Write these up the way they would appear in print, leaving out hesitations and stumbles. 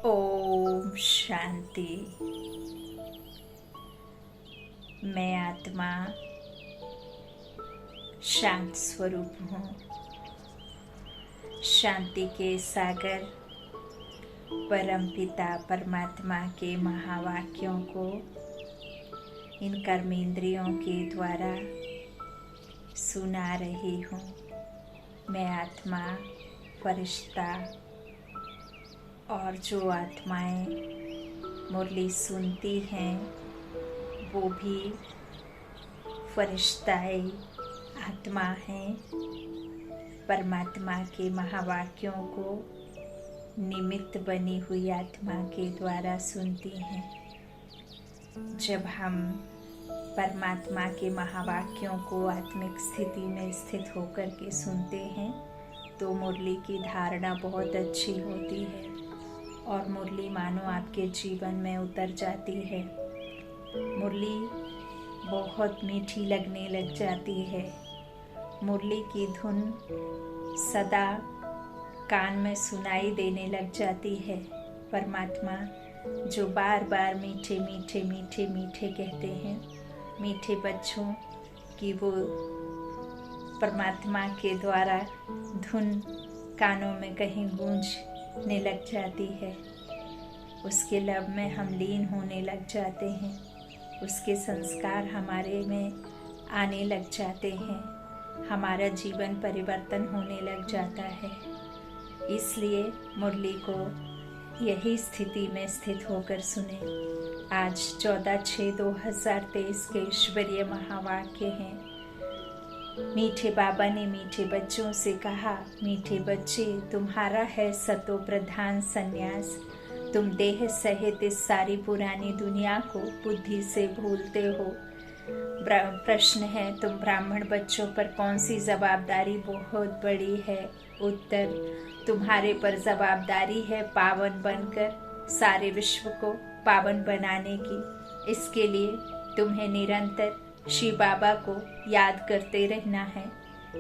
ओम शांति। मैं आत्मा शांत स्वरूप हूँ। शांति के सागर परमपिता परमात्मा के महावाक्यों को इन कर्मेंद्रियों के द्वारा सुना रही हूँ। मैं आत्मा, फरिश्ता और जो आत्माएं मुरली सुनती हैं वो भी फरिश्ताई आत्मा हैं। परमात्मा के महावाक्यों को निमित्त बनी हुई आत्मा के द्वारा सुनती हैं। जब हम परमात्मा के महावाक्यों को आत्मिक स्थिति में स्थित होकर के सुनते हैं तो मुरली की धारणा बहुत अच्छी होती है और मुरली मानो आपके जीवन में उतर जाती है। मुरली बहुत मीठी लगने लग जाती है। मुरली की धुन सदा कान में सुनाई देने लग जाती है। परमात्मा जो बार बार मीठे मीठे मीठे मीठे कहते हैं, मीठे बच्चों की वो परमात्मा के द्वारा धुन कानों में कहीं गूंजने लग जाती है। उसके लब में हम लीन होने लग जाते हैं। उसके संस्कार हमारे में आने लग जाते हैं। हमारा जीवन परिवर्तन होने लग जाता है। इसलिए मुरली को यही स्थिति में स्थित होकर सुने। आज 14/6/2023 के ईश्वरीय महावाक्य हैं। मीठे बाबा ने मीठे बच्चों से कहा, मीठे बच्चे, तुम्हारा है सतो प्रधान संन्यास। तुम देह सहित इस सारी पुरानी दुनिया को बुद्धि से भूलते हो। प्रश्न है, तुम ब्राह्मण बच्चों पर कौन सी जवाबदारी बहुत बड़ी है? उत्तर, तुम्हारे पर जवाबदारी है पावन बनकर सारे विश्व को पावन बनाने की। इसके लिए तुम्हें निरंतर शिव बाबा को याद करते रहना है।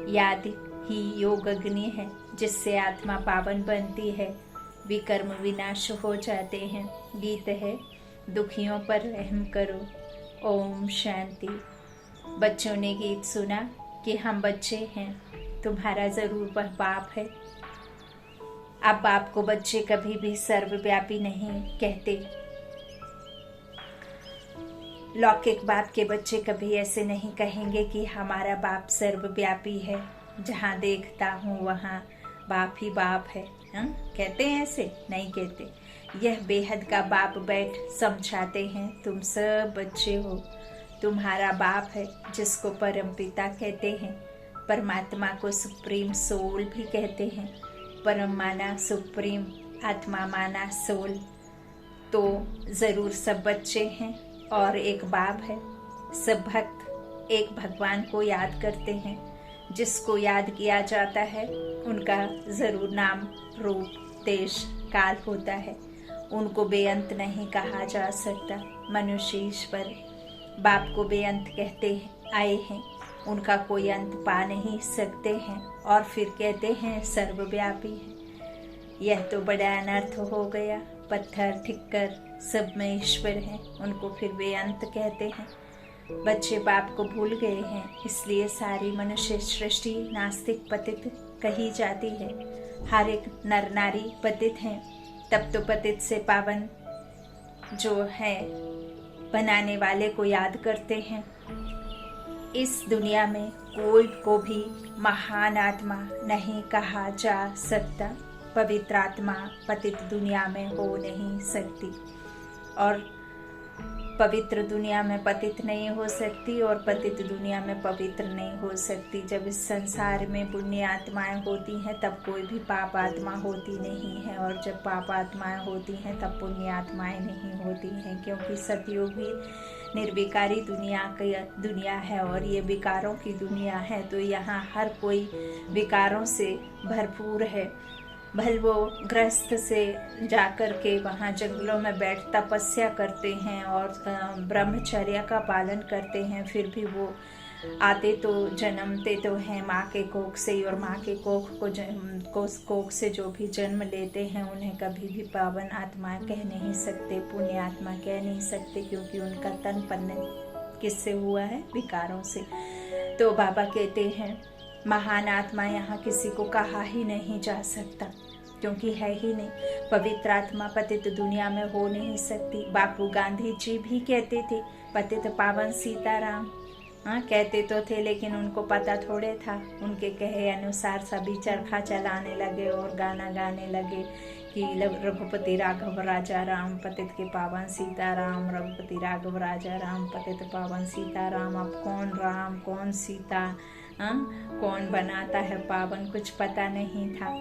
याद ही योग अग्नि है जिससे आत्मा पावन बनती है, विकर्म विनाश हो जाते हैं। गीत है, दुखियों पर रहम करो। ओम शांति। बच्चों ने गीत सुना कि हम बच्चे हैं, तुम्हारा जरूर वह बाप है। अब बाप को बच्चे कभी भी सर्वव्यापी नहीं कहते। लौकिक बाप के बच्चे कभी ऐसे नहीं कहेंगे कि हमारा बाप सर्वव्यापी है, जहाँ देखता हूँ वहाँ बाप ही बाप है। कहते हैं ऐसे? नहीं कहते। यह बेहद का बाप बैठ समझाते हैं, तुम सब बच्चे हो, तुम्हारा बाप है जिसको परम पिता कहते हैं। परमात्मा को सुप्रीम सोल भी कहते हैं। परम माना सुप्रीम, आत्मा माना सोल। तो जरूर सब बच्चे हैं और एक बाप है। सब भक्त एक भगवान को याद करते हैं। जिसको याद किया जाता है उनका जरूर नाम, रूप, देश, काल होता है। उनको बेअंत नहीं कहा जा सकता। मनुष्य ईश्वर बाप को बेअंत कहते आए हैं, उनका कोई अंत पा नहीं सकते हैं और फिर कहते हैं सर्वव्यापी है। यह तो बड़ा अनर्थ हो गया। पत्थर ठिक्कर सब में ईश्वर है, उनको फिर बेअंत कहते हैं। बच्चे बाप को भूल गए हैं, इसलिए सारी मनुष्य सृष्टि नास्तिक पतित कही जाती है। हर एक नर नारी पतित हैं। तब तो पतित से पावन जो है बनाने वाले को याद करते हैं। इस दुनिया में कोई को भी महान आत्मा नहीं कहा जा सकता। पवित्र आत्मा पतित दुनिया में हो नहीं सकती और पवित्र दुनिया में पतित नहीं हो सकती और पतित दुनिया में पवित्र नहीं हो सकती। जब इस संसार में पुण्य आत्माएं होती हैं तब कोई भी पाप आत्मा होती नहीं है और जब पाप आत्माएं होती हैं तब पुण्य आत्माएं नहीं होती हैं, क्योंकि सतयुग भी निर्विकारी दुनिया है और ये विकारों की दुनिया है। तो यहाँ हर कोई विकारों से भरपूर है। भल वो ग्रस्त से जाकर के वहाँ जंगलों में बैठ तपस्या करते हैं और ब्रह्मचर्य का पालन करते हैं, फिर भी वो आते तो जन्मते तो हैं माँ के कोख से ही, और माँ के कोख कोख से जो भी जन्म लेते हैं उन्हें कभी भी पावन आत्मा कह नहीं सकते, पुण्य आत्मा कह नहीं सकते, क्योंकि उनका तन पन्न किससे हुआ है? विकारों से। तो बाबा कहते हैं महान आत्मा यहाँ किसी को कहा ही नहीं जा सकता, क्योंकि है ही नहीं। पवित्र आत्मा पतित दुनिया में हो नहीं सकती। बापू गांधी जी भी कहते थे पतित पावन सीताराम, हाँ कहते तो थे, लेकिन उनको पता थोड़े था। उनके कहे अनुसार सभी चरखा चलाने लगे और गाना गाने लगे कि रघुपति राघव राजा राम, पतित के पावन सीताराम, रघुपति राघव राजा राम, पतित पावन सीताराम। अब कौन राम कौन सीता, हाँ कौन बनाता है पावन, कुछ पता नहीं था।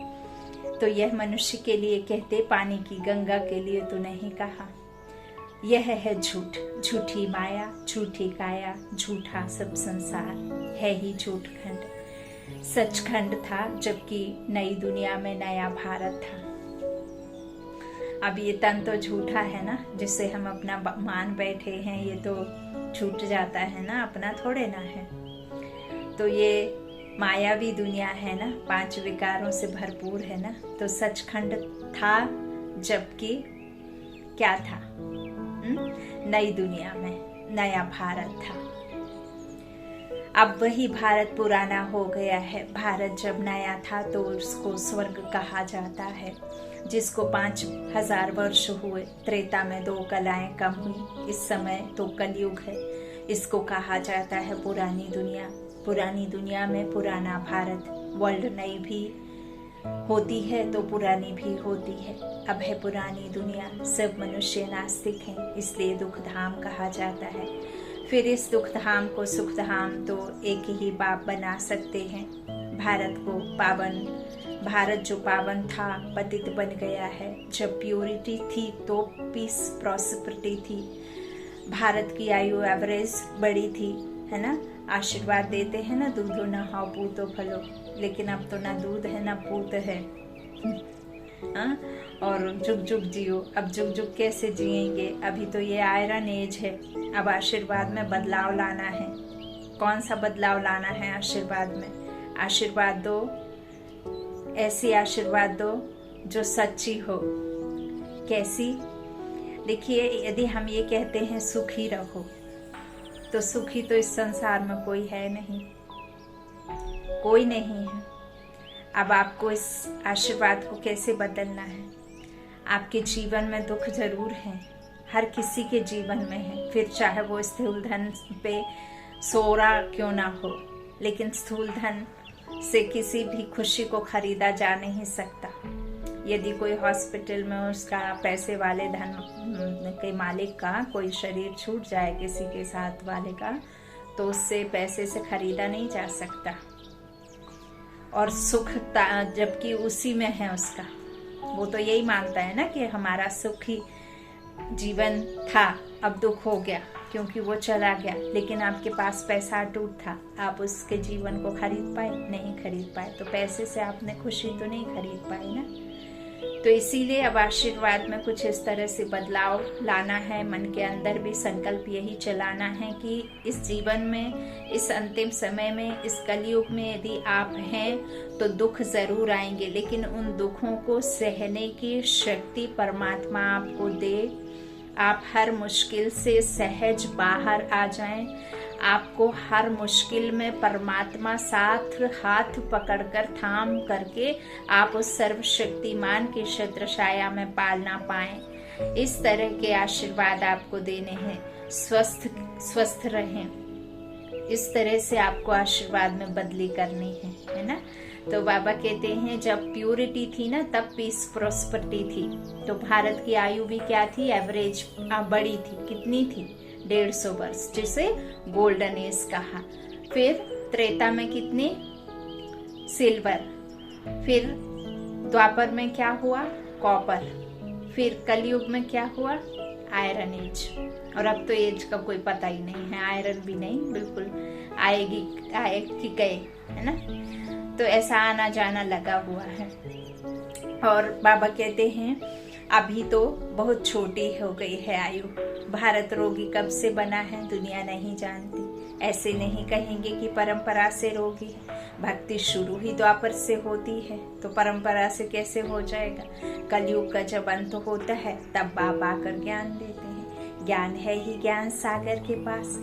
तो यह मनुष्य के लिए कहते, पानी की गंगा के लिए तो नहीं कहा। यह है झूठ, झूठी माया, झूठी काया, झूठा सब संसार है ही झूठ खंड। सचखंड था जबकि नई दुनिया में नया भारत था। अब ये तन तो झूठा है ना, जिसे हम अपना मान बैठे हैं, ये तो छूट जाता है ना, अपना थोड़े ना है। तो ये मायावी दुनिया है ना, 5 विकारों से भरपूर है ना। तो सचखंड था जबकि क्या था? नई दुनिया में नया भारत था। अब वही भारत पुराना हो गया है। भारत जब नया था तो उसको स्वर्ग कहा जाता है, जिसको 5000 वर्ष हुए। त्रेता में 2 कलाएं कम हुई, इस समय तो कलयुग है। इसको कहा जाता है पुरानी दुनिया। पुरानी दुनिया में पुराना भारत। वर्ल्ड नई भी होती है तो पुरानी भी होती है। अब है पुरानी दुनिया। सब मनुष्य नास्तिक हैं, इसलिए दुख धाम कहा जाता है। फिर इस दुख धाम को सुख धाम तो एक ही बाप बना सकते हैं। भारत को पावन, भारत जो पावन था पतित बन गया है। जब प्योरिटी थी तो पीस प्रॉस्पेरिटी थी। भारत की आयु एवरेज बड़ी थी, है ना। आशीर्वाद देते हैं ना, दूधो न हाओ पूतो फलो, लेकिन अब तो ना दूध है ना पूत है। और जुग जुग जियो। अब जुग जुग कैसे जिएंगे? अभी तो ये आयरन एज है। अब आशीर्वाद में बदलाव लाना है। कौन सा बदलाव लाना है आशीर्वाद में? आशीर्वाद दो, ऐसी आशीर्वाद दो जो सच्ची हो। कैसी? देखिए, यदि हम ये कहते हैं सुखी रहो, तो सुखी तो इस संसार में कोई है नहीं, कोई नहीं है। अब आपको इस आशीर्वाद को कैसे बदलना है? आपके जीवन में दुख जरूर है, हर किसी के जीवन में है, फिर चाहे वो स्थूल धन पे सोरा क्यों ना हो, लेकिन स्थूल धन से किसी भी खुशी को खरीदा जा नहीं सकता। यदि कोई हॉस्पिटल में उसका पैसे वाले धन के मालिक का कोई शरीर छूट जाए किसी के साथ वाले का, तो उससे पैसे से खरीदा नहीं जा सकता। और सुख जबकि उसी में है उसका, वो तो यही मानता है ना कि हमारा सुखी जीवन था, अब दुख हो गया क्योंकि वो चला गया। लेकिन आपके पास पैसा अटूट था, आप उसके जीवन को खरीद पाए? नहीं खरीद पाए। तो पैसे से आपने खुशी तो नहीं खरीद पाई ना। तो इसीलिए अब आशीर्वाद में कुछ इस तरह से बदलाव लाना है। मन के अंदर भी संकल्प यही चलाना है कि इस जीवन में, इस अंतिम समय में, इस कलयुग में यदि आप हैं तो दुख जरूर आएंगे, लेकिन उन दुखों को सहने की शक्ति परमात्मा आपको दे। आप हर मुश्किल से सहज बाहर आ जाएं। आपको हर मुश्किल में परमात्मा साथ हाथ पकड़कर थाम करके आप उस सर्वशक्तिमान की छत्र छाया में पालना पाएं। इस तरह के आशीर्वाद आपको देने हैं। स्वस्थ रहें, इस तरह से आपको आशीर्वाद में बदली करनी है ना। तो बाबा कहते हैं जब प्योरिटी थी ना, तब पीस प्रॉस्पेरिटी थी। तो भारत की आयु भी क्या थी? एवरेज बड़ी थी। कितनी थी? 150 वर्ष, जिसे गोल्डन एज कहा। फिर त्रेता में कितनी? सिल्वर। फिर द्वापर में क्या हुआ? कॉपर। फिर कलयुग में क्या हुआ? Iron age. और अब तो एज का कोई पता ही नहीं है, आयरन भी नहीं, बिल्कुल आएगी गए, है ना। तो ऐसा आना जाना लगा हुआ है। और बाबा कहते हैं अभी तो बहुत छोटी हो गई है आयु। भारत रोगी कब से बना है दुनिया नहीं जानती, ऐसे नहीं कहेंगे कि परंपरा से रोगी है। भक्ति शुरू ही द्वापर से होती है तो परंपरा से कैसे हो जाएगा। कलयुग का जब अंत होता है तब बाबा आकर ज्ञान देते हैं। ज्ञान है ही ज्ञान सागर के पास।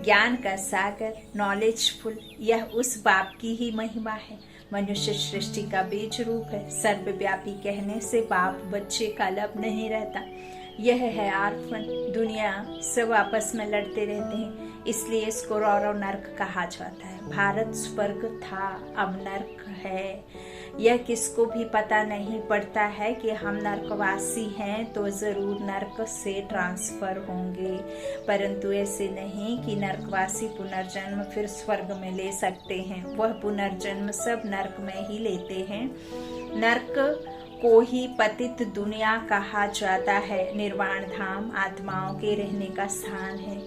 ज्ञान का सागर, नॉलेजफुल, यह उस बाप की ही महिमा है। मनुष्य सृष्टि का बीज रूप है। सर्वव्यापी कहने से बाप बच्चे का लब नहीं रहता। यह है आर्फन। दुनिया सब आपस में लड़ते रहते हैं, इसलिए इसको रौरव नर्क कहा जाता है। भारत स्वर्ग था, अब नर्क है। यह किसको भी पता नहीं पड़ता है कि हम नर्कवासी हैं तो जरूर नर्क से ट्रांसफर होंगे, परंतु ऐसे नहीं कि नर्कवासी पुनर्जन्म फिर स्वर्ग में ले सकते हैं। वह पुनर्जन्म सब नर्क में ही लेते हैं। नर्क को ही पतित दुनिया कहा जाता है। निर्वाण धाम आत्माओं के रहने का स्थान है,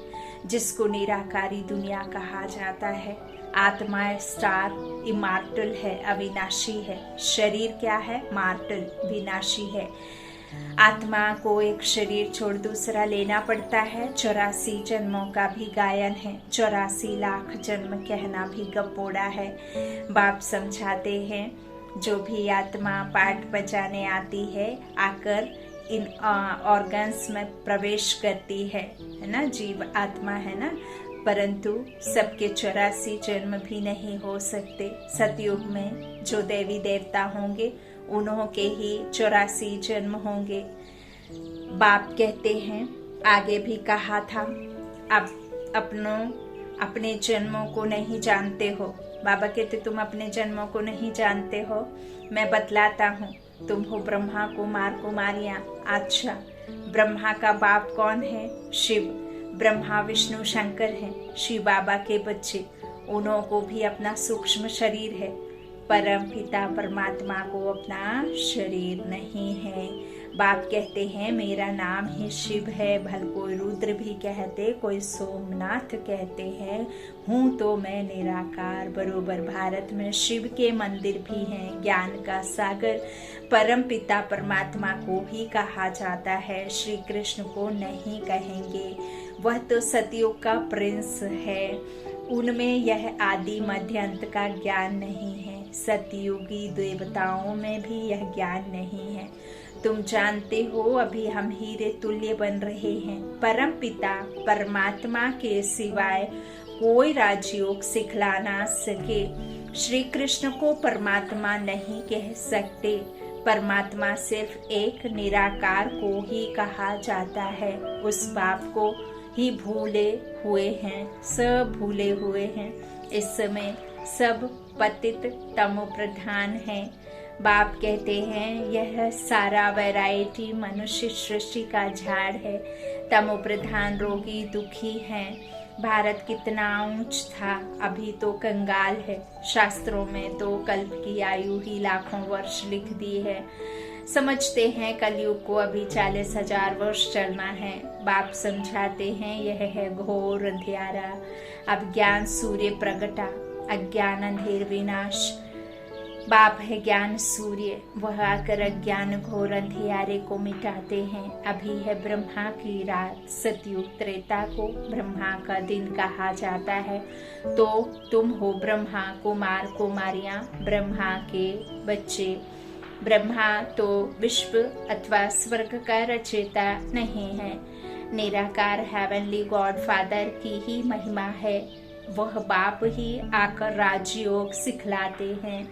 जिसको निराकारी दुनिया कहा जाता है। आत्मा स्टार इमार्टल है, अविनाशी है। शरीर क्या है? मार्टल, विनाशी है। आत्मा को एक शरीर छोड़ दूसरा लेना पड़ता है। 84 जन्मों का भी गायन है। 84 लाख जन्म कहना भी गपोड़ा है। बाप समझाते हैं, जो भी आत्मा पाठ बजाने आती है आकर इन ऑर्गन्स में प्रवेश करती है ना, जीव आत्मा है ना, परंतु सबके 84 जन्म भी नहीं हो सकते। सतयुग में जो देवी देवता होंगे उन्हों के ही 84 जन्म होंगे। बाप कहते हैं, आगे भी कहा था, अब अपने जन्मों को नहीं जानते हो। बाबा कहते तुम अपने जन्मों को नहीं जानते हो, मैं बतलाता हूँ। तुम हो ब्रह्मा कुमार कुमारियाँ। अच्छा, ब्रह्मा का बाप कौन है? शिव। ब्रह्मा विष्णु शंकर हैं, शिव बाबा के बच्चे। उन्हों को भी अपना सूक्ष्म शरीर है। परम पिता परमात्मा को अपना शरीर नहीं है। बाप कहते हैं, मेरा नाम ही शिव है। भल कोई रुद्र भी कहते, कोई सोमनाथ कहते हैं, हूँ तो मैं निराकार। बरोबर भारत में शिव के मंदिर भी हैं। ज्ञान का सागर परम पिता परमात्मा को ही कहा जाता है, श्री कृष्ण को नहीं कहेंगे। वह तो सतयुग का प्रिंस है। उनमें यह आदि मध्य अंत का ज्ञान नहीं है। सतयुगी देवताओं में भी यह ज्ञान नहीं है। तुम जानते हो, अभी हम हीरे तुल्य बन रहे हैं। परम पिता परमात्मा के सिवाय कोई राजयोग सिखला ना सके। श्री कृष्ण को परमात्मा नहीं कह सकते। परमात्मा सिर्फ एक निराकार को ही कहा जाता है। उस बाप को ही भूले हुए हैं, सब भूले हुए हैं। इस समय सब पतित तमो प्रधान है। बाप कहते हैं, यह सारा वैरायटी मनुष्य सृष्टि का झाड़ है। तमो प्रधान रोगी दुखी हैं। भारत कितना ऊंच था, अभी तो कंगाल है। शास्त्रों में तो कल्प की आयु ही लाखों वर्ष लिख दी है। समझते हैं कलयुग को अभी 40,000 वर्ष चलना है। बाप समझाते हैं, यह है घोर अंधियारा। अब ज्ञान सूर्य प्रगटा, अज्ञान अंधेर विनाश। बाप है ज्ञान सूर्य, वह आकर अज्ञान घोर अंधियारे को मिटाते हैं। अभी है ब्रह्मा की रात। सतयुग त्रेता को ब्रह्मा का दिन कहा जाता है। तो तुम हो ब्रह्मा कुमार कुमारियाँ, ब्रह्मा के बच्चे। ब्रह्मा तो विश्व अथवा स्वर्ग का रचयिता नहीं है। निराकार हेवनली गॉड फादर की ही महिमा है। वह बाप ही आकर राजयोग सिखलाते हैं।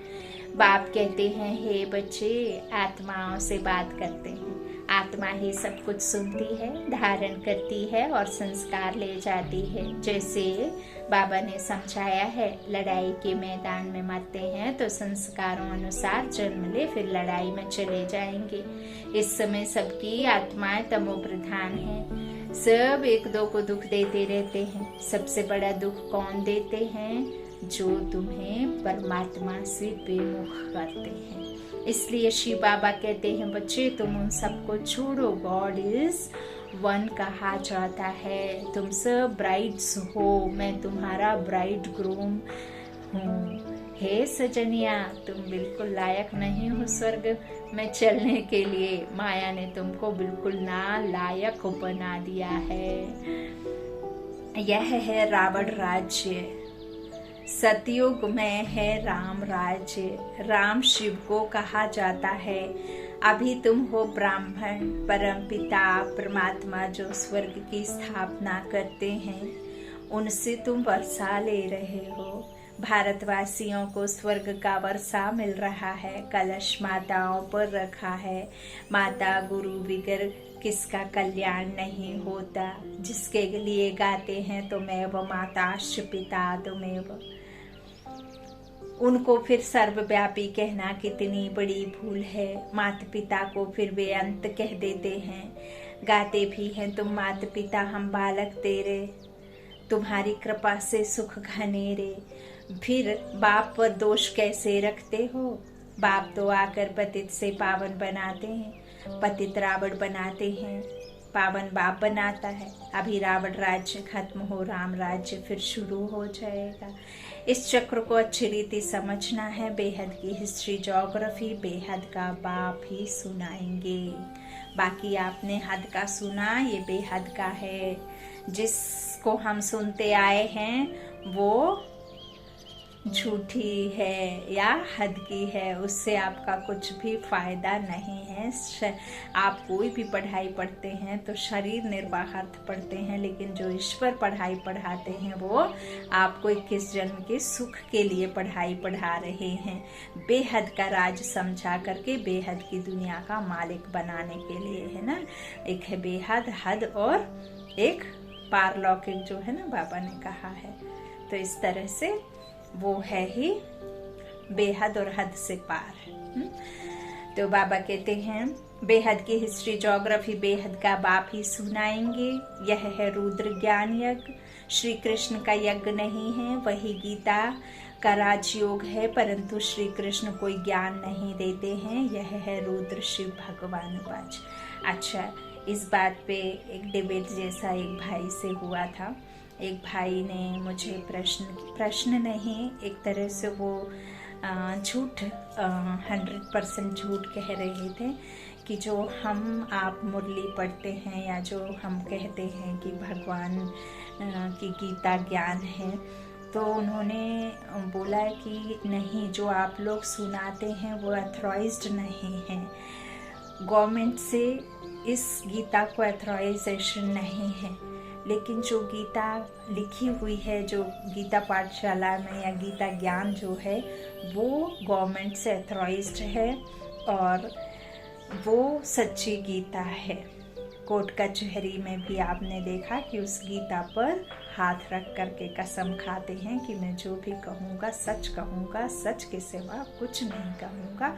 बाप कहते हैं, हे बच्चे, आत्माओं से बात करते हैं। आत्मा ही सब कुछ सुनती है, धारण करती है और संस्कार ले जाती है। जैसे बाबा ने समझाया है, लड़ाई के मैदान में मरते हैं तो संस्कारों अनुसार जन्म ले, फिर लड़ाई में चले जाएंगे। इस समय सबकी आत्माएं तमो प्रधान है। सब एक दो को दुख देते रहते हैं। सबसे बड़ा दुख कौन देते हैं? जो तुम्हें परमात्मा से बेमुख करते हैं। इसलिए शिव बाबा कहते हैं, बच्चे तुम उन सबको छोड़ो। गॉड इज वन कहा जाता है। तुम सब ब्राइड्स हो, मैं तुम्हारा ब्राइड ग्रूम हूँ। हे सजनिया, तुम बिल्कुल लायक नहीं हो स्वर्ग में चलने के लिए। माया ने तुमको बिल्कुल ना लायक बना दिया है। यह है रावण राज्य, सतयुग में है राम राज्य। राम शिव को कहा जाता है। अभी तुम हो ब्राह्मण, परम पिता परमात्मा जो स्वर्ग की स्थापना करते हैं, उनसे तुम वर्षा ले रहे हो। भारतवासियों को स्वर्ग का वर्षा मिल रहा है। कलश माताओं पर रखा है। माता गुरु बिगर किसका कल्याण नहीं होता। जिसके लिए गाते हैं तुमेव माताश्च पिता तुमेव, उनको फिर सर्वव्यापी कहना कितनी बड़ी भूल है। माता पिता को फिर वे अंत कह देते हैं। गाते भी हैं तुम माता पिता हम बालक तेरे, तुम्हारी कृपा से सुख घनेरे। फिर बाप पर दोष कैसे रखते हो। बाप तो आकर पतित से पावन बनाते हैं, पतित रावण बनाते हैं, पावन बाप बनाता है। अभी रावण राज्य खत्म हो, राम राज्य फिर शुरू हो जाएगा। इस चक्र को अच्छी रीति समझना है। बेहद की हिस्ट्री ज्योग्राफी बेहद का बाप ही सुनाएंगे। बाकी आपने हद का सुना, ये बेहद का है। जिसको हम सुनते आए हैं वो झूठी है या हद की है, उससे आपका कुछ भी फायदा नहीं है। आप कोई भी पढ़ाई पढ़ते हैं तो शरीर निर्वाहार्थ पढ़ते हैं, लेकिन जो ईश्वर पढ़ाई पढ़ाते हैं वो आपको 21 जन्म के सुख के लिए पढ़ाई पढ़ा रहे हैं। बेहद का राज समझा करके बेहद की दुनिया का मालिक बनाने के लिए, है ना। एक है बेहद, हद, और एक पारलौकिक जो है ना बाबा ने कहा है। तो इस तरह से वो है ही बेहद और हद से पार। तो बाबा कहते हैं बेहद की हिस्ट्री ज्योग्राफी बेहद का बाप ही सुनाएंगे। यह है रुद्र ज्ञान यज्ञ, श्री कृष्ण का यज्ञ नहीं है। वही गीता का राजयोग है, परंतु श्री कृष्ण कोई ज्ञान नहीं देते हैं। यह है रुद्र शिव भगवान वाच। अच्छा, इस बात पे एक डिबेट जैसा एक भाई से हुआ था। एक भाई ने मुझे प्रश्न नहीं, एक तरह से वो झूठ 100% झूठ कह रहे थे कि जो हम आप मुरली पढ़ते हैं या जो हम कहते हैं कि भगवान की गीता ज्ञान है, तो उन्होंने बोला कि नहीं, जो आप लोग सुनाते हैं वो अथॉराइज्ड नहीं है। गवर्नमेंट से इस गीता को अथॉराइजेशन नहीं है, लेकिन जो गीता लिखी हुई है, जो गीता पाठशाला में या गीता ज्ञान जो है, वो गवर्नमेंट से अथॉराइज्ड है और वो सच्ची गीता है। कोर्ट कचहरी में भी आपने देखा कि उस गीता पर हाथ रख करके कसम खाते हैं कि मैं जो भी कहूँगा सच कहूँगा, सच के सिवा कुछ नहीं कहूँगा।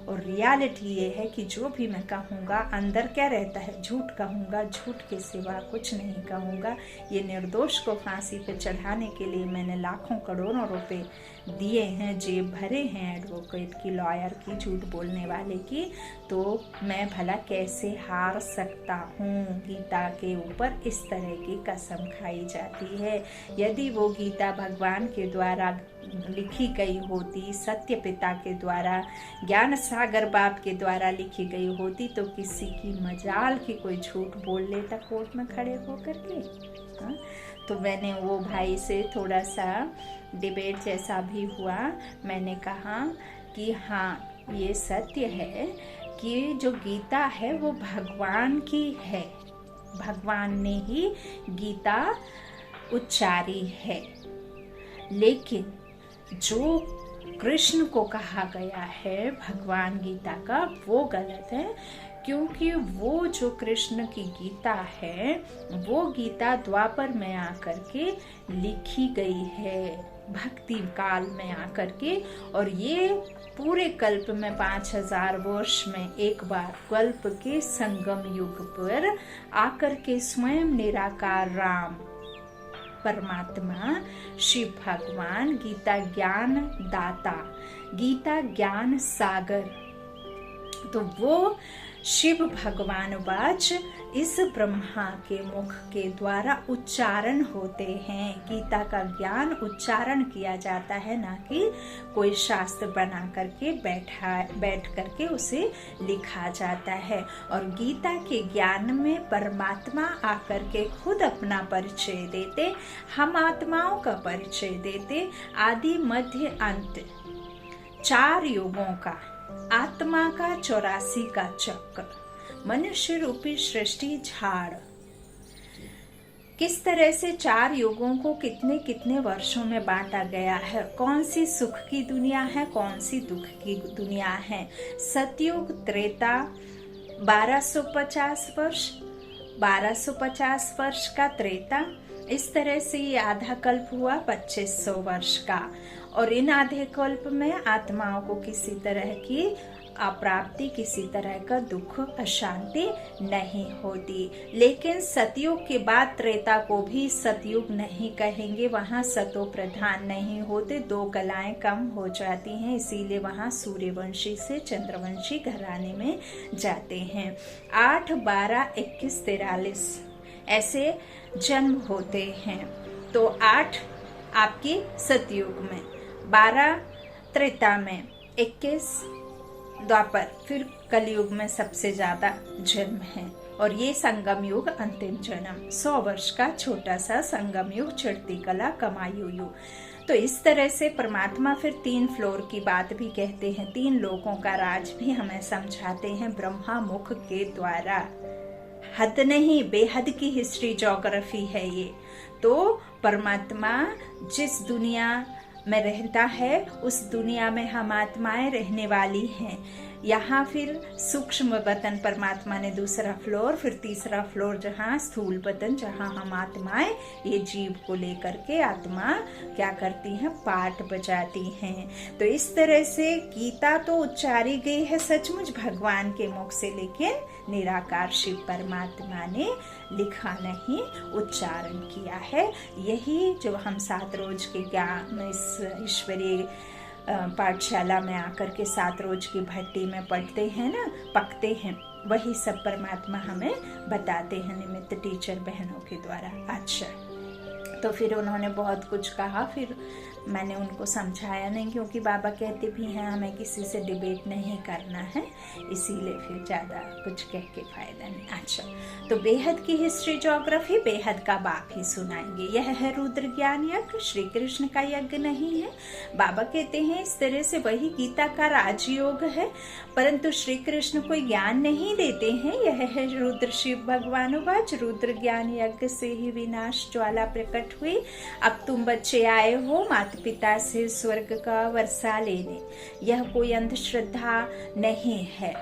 और रियलिटी ये है कि जो भी मैं कहूँगा अंदर क्या रहता है, झूठ कहूँगा, झूठ के सिवा कुछ नहीं कहूँगा। ये निर्दोष को फांसी पे चढ़ाने के लिए मैंने लाखों करोड़ों रुपए दिए हैं, जेब भरे हैं एडवोकेट की, लॉयर की, झूठ बोलने वाले की, तो मैं भला कैसे हार सकता हूँ। गीता के ऊपर इस तरह की कसम खाई जाती है। यदि वो गीता भगवान के द्वारा लिखी गई होती, सत्य पिता के द्वारा, ज्ञान सागर बाप के द्वारा लिखी गई होती, तो किसी की मजाल की कोई झूठ बोल लेता कोर्ट में खड़े होकर के। हाँ? तो मैंने वो भाई से थोड़ा सा डिबेट जैसा भी हुआ। मैंने कहा कि हाँ, ये सत्य है कि जो गीता है वो भगवान की है, भगवान ने ही गीता उच्चारी है, लेकिन जो कृष्ण को कहा गया है भगवान गीता का, वो गलत है। क्योंकि वो जो कृष्ण की गीता है वो गीता द्वापर में आकर के लिखी गई है, भक्ति काल में आकर के, और ये पूरे कल्प में 5000 वर्ष में एक बार कल्प के संगम युग पर आकर के स्वयं निराकार राम परमात्मा शिव भगवान, गीता ज्ञान दाता, गीता ज्ञान सागर, तो वो शिव भगवान वाच इस ब्रह्मा के मुख के द्वारा उच्चारण होते हैं। गीता का ज्ञान उच्चारण किया जाता है, ना कि कोई शास्त्र बना करके बैठ करके उसे लिखा जाता है। और गीता के ज्ञान में परमात्मा आकर के खुद अपना परिचय देते, हम आत्माओं का परिचय देते, आदि मध्य अंत 4 युगों का, आत्मा का 84 का चक्र, मनुष्य रूपी सृष्टि झाड़, किस तरह से 4 युगों को कितने कितने वर्षों में बांटा गया है, कौन सी सुख की दुनिया है, कौन सी दुख की दुनिया है। सतयुग, त्रेता 1250 वर्ष, 1250 वर्ष का त्रेता, इस तरह से ये आधा कल्प हुआ 2500 वर्ष का। और इन आधे कल्प में आत्माओं को किसी तरह की अप्राप्ति, किसी तरह का दुख, अशांति नहीं होती। लेकिन सतयुग के बाद त्रेता को भी सतयुग नहीं कहेंगे, वहां सतो प्रधान नहीं होते, 2 कलाएं कम हो जाती हैं, इसीलिए वहां सूर्यवंशी से चंद्रवंशी घराने में जाते हैं। 8, 12, 21, 43 ऐसे जन्म होते हैं। तो 8 आपकी सतयुग में, 12 त्रेता में, 21 द्वापर, फिर कलयुग में सबसे ज्यादा जन्म है। और ये संगम युग अंतिम जन्म, 100 वर्ष का छोटा सा संगम युग, चढ़ती कला कमायु युग। तो इस तरह से परमात्मा फिर 3 फ्लोर की बात भी कहते हैं, 3 लोकों का राज भी हमें समझाते हैं ब्रह्मा मुख के द्वारा। हद नहीं, बेहद की हिस्ट्री ज्योग्राफी है ये। तो परमात्मा जिस दुनिया में रहता है, उस दुनिया में हम आत्माएं रहने वाली हैं। यहाँ फिर सूक्ष्म वतन परमात्मा ने 2रा फ्लोर, फिर 3रा फ्लोर जहाँ स्थूल वतन, जहाँ हम आत्माएं ये जीव को लेकर के आत्मा क्या करती हैं, पाठ बजाती हैं। तो इस तरह से गीता तो उच्चारी गई है सचमुच भगवान के मुख से, लेकिन निराकार शिव परमात्मा ने लिखा नहीं, उच्चारण किया है। यही जो हम 7 रोज के ज्ञान इस ईश्वरीय पाठशाला में आकर के 7 रोज की भट्टी में पढ़ते हैं ना, पकते हैं, वही सब परमात्मा हमें बताते हैं निमित्त टीचर बहनों के द्वारा। अच्छा, तो फिर उन्होंने बहुत कुछ कहा, फिर मैंने उनको समझाया नहीं, क्योंकि बाबा कहते भी हैं हमें किसी से डिबेट नहीं करना है, इसीलिए फिर ज़्यादा कुछ कह के फायदा नहीं। अच्छा, तो बेहद की हिस्ट्री ज्योग्राफी बेहद का बाप ही सुनाएंगे। यह है रुद्र ज्ञान यज्ञ, श्री कृष्ण का यज्ञ नहीं है। बाबा कहते हैं इस तरह से वही गीता का राजयोग है, परंतु श्री कृष्ण कोई ज्ञान नहीं देते हैं। यह है रुद्र शिव भगवान वाच, रुद्र ज्ञान यज्ञ से ही विनाश ज्वाला प्रकट हुई। अब तुम बच्चे आए हो माता पिता से स्वर्ग का वर्षा लेने, यह कोई अंधश्रद्धा नहीं है।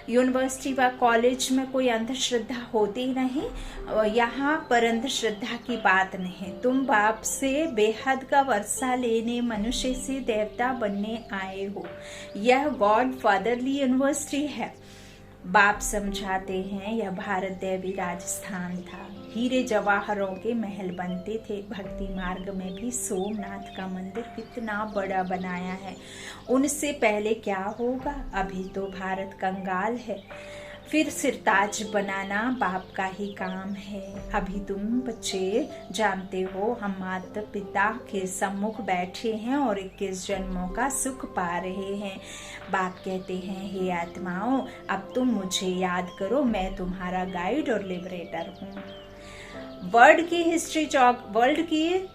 यूनिवर्सिटी व कॉलेज में कोई अंधश्रद्धा होती नहीं, यहाँ पर अंधश्रद्धा की बात नहीं। तुम बाप से बेहद का वर्षा लेने, मनुष्य से देवता बनने आए हो। यह गॉड फादरली यूनिवर्सिटी है। बाप समझाते हैं यह भारत देवी राजस्थान था, हीरे जवाहरों के महल बनते थे। भक्ति मार्ग में भी सोमनाथ का मंदिर कितना बड़ा बनाया है। उनसे पहले क्या होगा, अभी तो भारत कंगाल है। फिर सिरताज बनाना बाप का ही काम है। अभी तुम बच्चे जानते हो हम माता पिता के सम्मुख बैठे हैं और 21 जन्मों का सुख पा रहे हैं। बाप कहते हैं हे आत्माओं, अब तुम मुझे याद करो, मैं तुम्हारा गाइड और लिबरेटर हूँ। वर्ल्ड की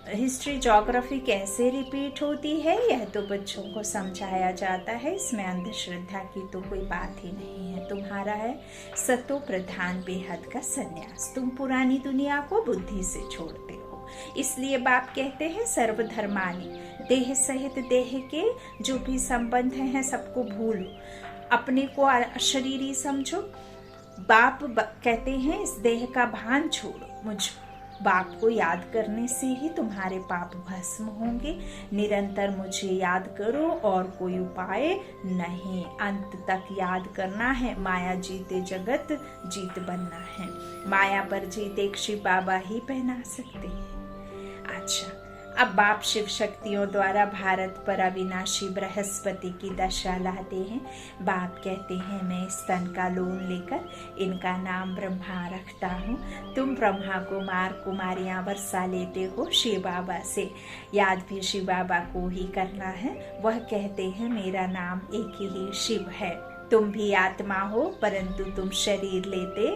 हिस्ट्री ज्योग्राफी कैसे रिपीट होती है, यह तो बच्चों को समझाया जाता है। इसमें अंधश्रद्धा की तो कोई बात ही नहीं है। तुम्हारा है सतो प्रधान बेहद का संन्यास, तुम पुरानी दुनिया को बुद्धि से छोड़ते हो। इसलिए बाप कहते हैं सर्वधर्मानी, देह सहित देह के जो भी संबंध हैं सबको भूलो, अपने को अशरीरी समझो। बाप कहते हैं इस देह का भान छोड़ो, मुझ बाप को याद करने से ही तुम्हारे पाप भस्म होंगे। निरंतर मुझे याद करो और कोई उपाय नहीं, अंत तक याद करना है। माया जीते जगत जीत बनना है। माया पर जीत एक शिव बाबा ही पहना सकते हैं। अच्छा, अब बाप शिव शक्तियों द्वारा भारत पर अविनाशी बृहस्पति की दशा लाते हैं। बाप कहते हैं मैं स्तन का लोन लेकर इनका नाम ब्रह्मा रखता हूँ। तुम ब्रह्मा कुमारियाँ वर्षा लेते हो शिव बाबा से, याद भी शिव बाबा को ही करना है। वह कहते हैं मेरा नाम एक ही शिव है। तुम भी आत्मा हो परंतु तुम शरीर लेते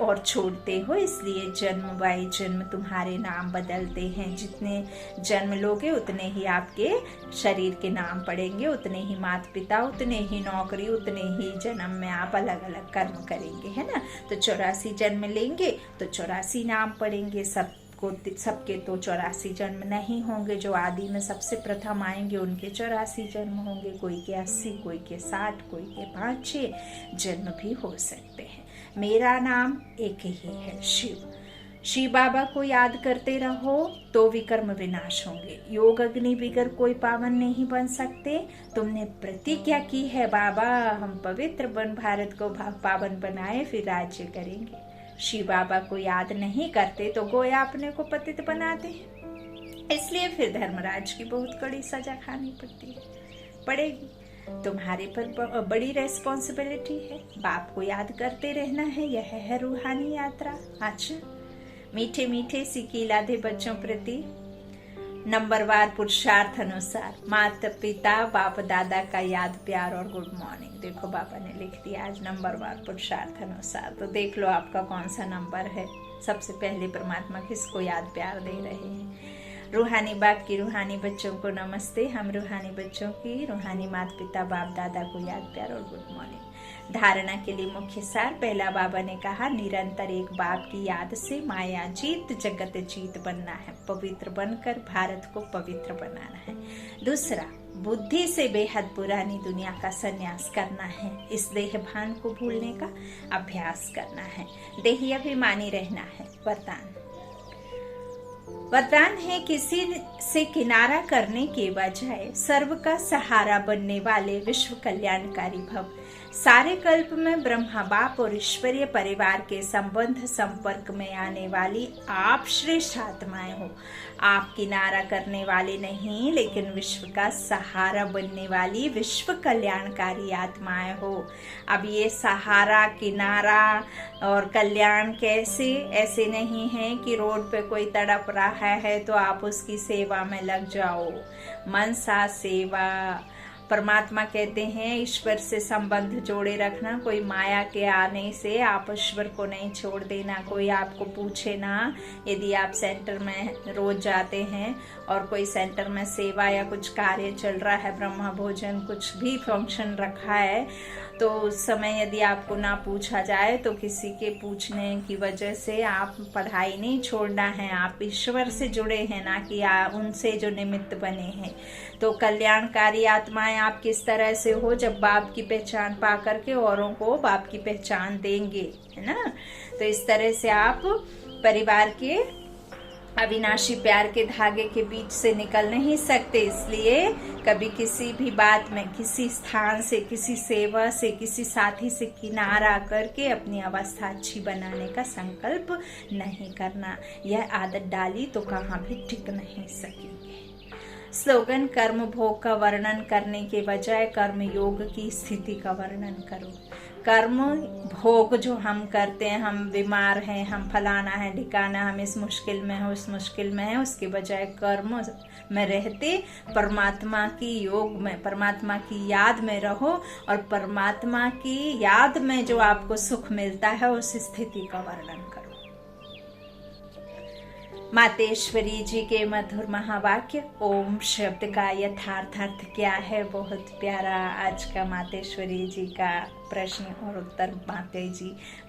और छोड़ते हो, इसलिए जन्म बाई जन्म तुम्हारे नाम बदलते हैं। जितने जन्म लोगे उतने ही आपके शरीर के नाम पड़ेंगे, उतने ही माता पिता, उतने ही नौकरी, उतने ही जन्म में आप अलग अलग कर्म करेंगे, है ना। तो 84 जन्म लेंगे तो 84 नाम पड़ेंगे। सबके तो 84 जन्म नहीं होंगे। जो आदि में सबसे प्रथम आएंगे उनके 84 जन्म होंगे। कोई के 80, कोई के 60, कोई के 5-6 जन्म भी हो सकते हैं। मेरा नाम एक ही है शिव। शिव बाबा को याद करते रहो तो विकर्म विनाश होंगे। योग अग्नि बिगर कोई पावन नहीं बन सकते। तुमने प्रतिज्ञा की है बाबा हम पवित्र बन भारत को पावन बनाए फिर राज्य करेंगे। शिव बाबा को याद नहीं करते तो गोया अपने को पतित बनाते हैं, इसलिए फिर धर्मराज की बहुत कड़ी सजा खानी पड़ेगी। तुम्हारे पर बड़ी रेस्पॉन्सिबिलिटी है। बाप को याद करते रहना है, यह है रूहानी यात्रा। अच्छा, मीठे मीठे सिक्के लादे बच्चों प्रति नंबरवार पुरुषार्थ अनुसार माता पिता बाप दादा का याद प्यार और गुड मॉर्निंग। देखो बाबा ने लिख दिया आज नंबरवार पुरुषार्थ अनुसार। तो देख लो आपका कौन सा नंबर है। सबसे पहले परमात्मा किसको याद प्यार दे रहे हैं। रूहानी बाप की रूहानी बच्चों को नमस्ते। हम रूहानी बच्चों की रूहानी माता पिता बाप दादा को याद प्यार और गुड मॉर्निंग। धारणा के लिए मुख्य सार। पहला बाबा ने कहा निरंतर एक बाप की याद से माया जीत जगत जीत बनना है, पवित्र बनकर भारत को पवित्र बनाना है। दूसरा, बुद्धि से बेहद पुरानी दुनिया का संन्यास करना है। इस देह भान को भूलने का अभ्यास करना है। देही अभिमानी रहना है। वरदान है किसी से किनारा करने के बजाय सर्व का सहारा बनने वाले विश्व कल्याणकारी भव। सारे कल्प में ब्रह्मा बाप और ईश्वरीय परिवार के संबंध संपर्क में आने वाली आप श्रेष्ठ आत्माएं हो। आप किनारा करने वाले नहीं लेकिन विश्व का सहारा बनने वाली विश्व कल्याणकारी आत्माएं हो। अब ये सहारा, किनारा और कल्याण कैसे? ऐसे नहीं है कि रोड पे कोई तड़प रहा है तो आप उसकी सेवा में लग जाओ। मनसा सेवा। परमात्मा कहते हैं ईश्वर से संबंध जोड़े रखना। कोई माया के आने से आप ईश्वर को नहीं छोड़ देना। कोई आपको पूछे ना। यदि आप सेंटर में रोज जाते हैं और कोई सेंटर में सेवा या कुछ कार्य चल रहा है, ब्रह्मा भोजन कुछ भी फंक्शन रखा है, तो उस समय यदि आपको ना पूछा जाए तो किसी के पूछने की वजह से आप पढ़ाई नहीं छोड़ना है। आप ईश्वर से जुड़े हैं, ना कि उनसे जो निमित्त बने हैं। तो कल्याणकारी आत्माएं आप किस तरह से हो? जब बाप की पहचान पा करके औरों को बाप की पहचान देंगे, है ना। तो इस तरह से आप परिवार के अविनाशी प्यार के धागे के बीच से निकल नहीं सकते। इसलिए कभी किसी भी बात में, किसी स्थान से, किसी सेवा से, किसी साथी से किनारा करके अपनी अवस्था अच्छी बनाने का संकल्प नहीं करना। यह आदत डाली तो कहाँ भी टिक नहीं सकेंगे। स्लोगन कर्म भोग का वर्णन करने के बजाय कर्म योग की स्थिति का वर्णन करो। कर्म भोग जो हम करते हैं, हम बीमार हैं, हम फलाना है ठिकाना, हम इस मुश्किल में हैं, उस मुश्किल में है, उसके बजाय कर्म में रहते परमात्मा की योग में, परमात्मा की याद में रहो और परमात्मा की याद में जो आपको सुख मिलता है उस स्थिति का वर्णन करो। मातेश्वरी जी के मधुर महावाक्य ओम शब्द का यथार्थ अर्थ क्या है? बहुत प्यारा आज का मातेश्वरी जी का प्रश्न और उत्तर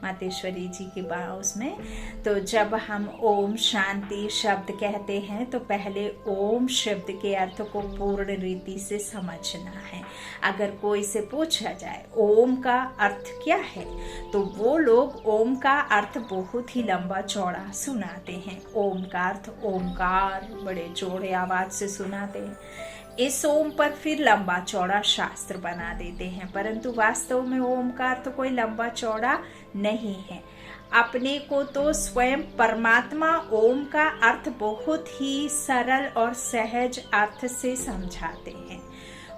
मातेश्वरी जी के उसमें। तो जब हम ओम शांति शब्द कहते हैं तो पहले ओम शब्द के अर्थ को पूर्ण रीति से समझना है। अगर कोई से पूछा जाए ओम का अर्थ क्या है तो वो लोग ओम का अर्थ बहुत ही लंबा चौड़ा सुनाते हैं। ओम का अर्थ ओमकार, बड़े जोड़े आवाज से सुनाते हैं। इस ओम पर फिर लंबा चौड़ा शास्त्र बना देते हैं, परंतु वास्तव में ओम का अर्थ कोई लंबा चौड़ा नहीं है। अपने को तो स्वयं परमात्मा ओम का अर्थ बहुत ही सरल और सहज अर्थ से समझाते हैं।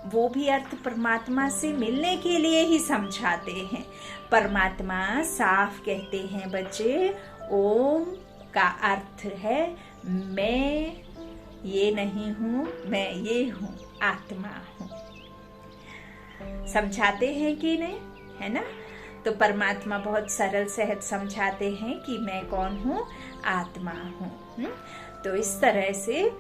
वो भी अर्थ परमात्मा से मिलने के लिए ही समझाते हैं। परमात्मा साफ कहते हैं बच्चे, ओम का अर्थ है मैं ये नहीं हूँ, मैं ये हूँ, आत्मा हूँ। समझाते हैं कि नहीं, है ना? तो परमात्मा बहुत सरल सहज समझाते हैं कि मैं कौन हूँ, आत्मा हूँ। तो इस तरह से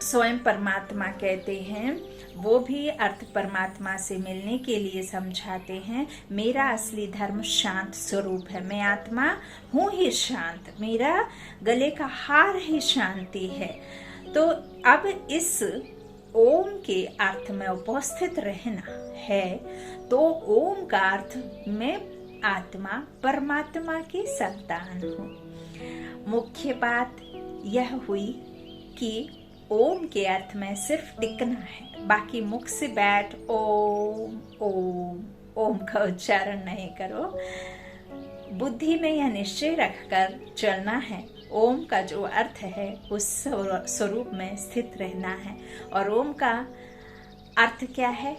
स्वयं परमात्मा कहते हैं, वो भी अर्थ परमात्मा से मिलने के लिए समझाते हैं। मेरा असली धर्म शांत स्वरूप है, मैं आत्मा हूँ ही शांत, मेरा गले का हार ही शांति है। तो अब इस ओम के अर्थ में उपस्थित रहना है, तो ओम का अर्थ मैं आत्मा परमात्मा की संतान हूँ। मुख्य बात यह हुई कि ओम के अर्थ में सिर्फ टिकना है, बाकी मुख से बैठ ओम ओम ओम का उच्चारण नहीं करो। बुद्धि में यह निश्चय रखकर चलना है, ओम का जो अर्थ है उस स्वरूप में स्थित रहना है। और ओम का अर्थ क्या है?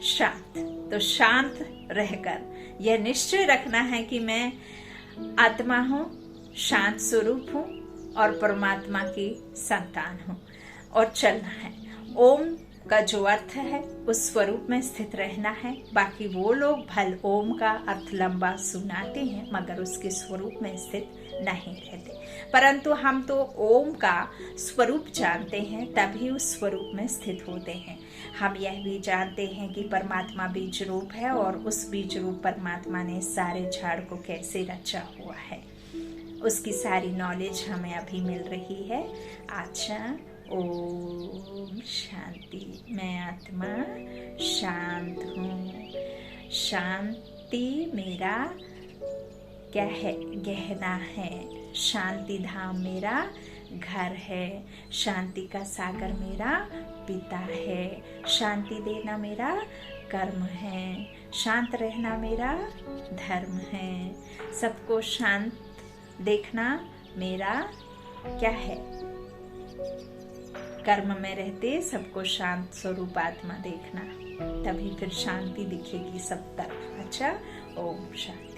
शांत। तो शांत रहकर यह निश्चय रखना है कि मैं आत्मा हूँ, शांत स्वरूप हूँ और परमात्मा की संतान हूँ, और चलना है। ओम का जो अर्थ है उस स्वरूप में स्थित रहना है। बाकी वो लोग भल ओम का अर्थ लंबा सुनाते हैं मगर उसके स्वरूप में स्थित नहीं रहते, परंतु हम तो ओम का स्वरूप जानते हैं तभी उस स्वरूप में स्थित होते हैं। हम यह भी जानते हैं कि परमात्मा बीज रूप है और उस बीज रूप परमात्मा ने सारे झाड़ को कैसे रचा हुआ है, उसकी सारी नॉलेज हमें अभी मिल रही है। अच्छा, ओम शांति। मैं आत्मा शांत हूँ। शांति मेरा क्या है? गहना है। शांति धाम मेरा घर है। शांति का सागर मेरा पिता है। शांति देना मेरा कर्म है। शांत रहना मेरा धर्म है। सबको शांत देखना मेरा क्या है? कर्म में रहते सबको शांत स्वरूप आत्मा देखना, तभी फिर शांति दिखेगी सब तरफ। अच्छा, ओम शांति।